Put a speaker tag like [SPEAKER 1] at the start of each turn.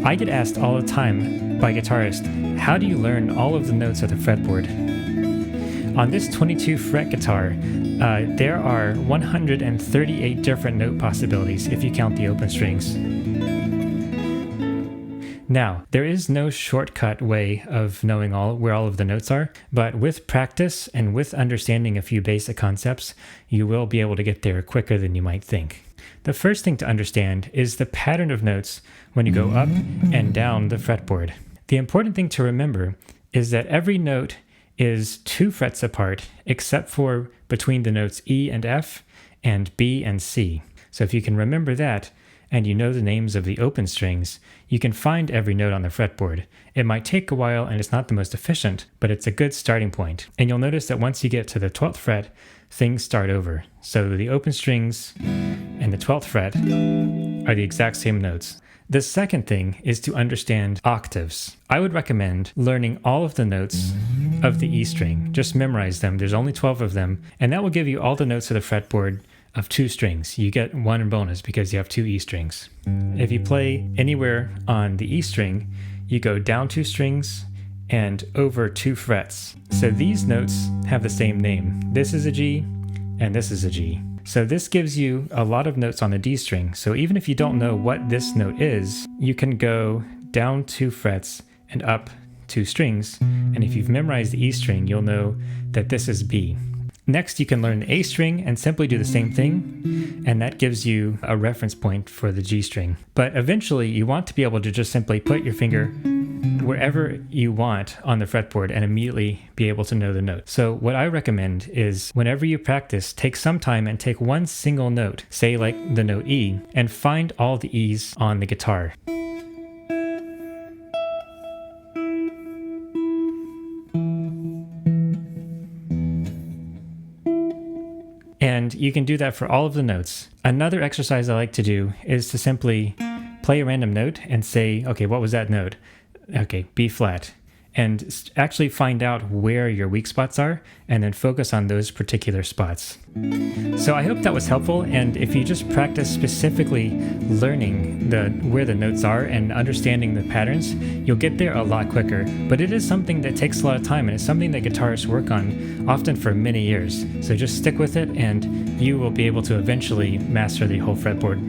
[SPEAKER 1] I get asked all the time by guitarists, how do you learn all of the notes of the fretboard? On this 22 fret guitar, there are 138 different note possibilities if you count the open strings. Now, there is no shortcut way of knowing where all of the notes are, but with practice and with understanding a few basic concepts, you will be able to get there quicker than you might think. The first thing to understand is the pattern of notes when you go up and down the fretboard. The important thing to remember is that every note is 2 frets apart, except for between the notes E and F and B and C. So if you can remember that, and you know the names of the open strings, you can find every note on the fretboard. It might take a while and it's not the most efficient, but it's a good starting point. And you'll notice that once you get to the 12th fret, things start over. So the open strings and the 12th fret are the exact same notes. The second thing is to understand octaves. I would recommend learning all of the notes of the E string. Just memorize them. There's only 12 of them, and that will give you all the notes of the fretboard of 2 strings. You get 1 bonus because you have 2 E strings. If you play anywhere on the E string, you go down 2 strings and over 2 frets. So these notes have the same name. This is a G and this is a G. So this gives you a lot of notes on the D string. So even if you don't know what this note is, you can go down 2 frets and up 2 strings. And if you've memorized the E string, you'll know that this is B. Next, you can learn the A string and simply do the same thing, and that gives you a reference point for the G string. But eventually, you want to be able to just simply put your finger wherever you want on the fretboard and immediately be able to know the note. So what I recommend is whenever you practice, take some time and take one single note, say like the note E, and find all the E's on the guitar. And you can do that for all of the notes. Another exercise I like to do is to simply play a random note and say, okay, what was that note? Okay, B flat. And actually find out where your weak spots are and then focus on those particular spots. So I hope that was helpful, and if you just practice specifically learning where the notes are and understanding the patterns, you'll get there a lot quicker. But it is something that takes a lot of time, and it's something that guitarists work on often for many years. So just stick with it and you will be able to eventually master the whole fretboard.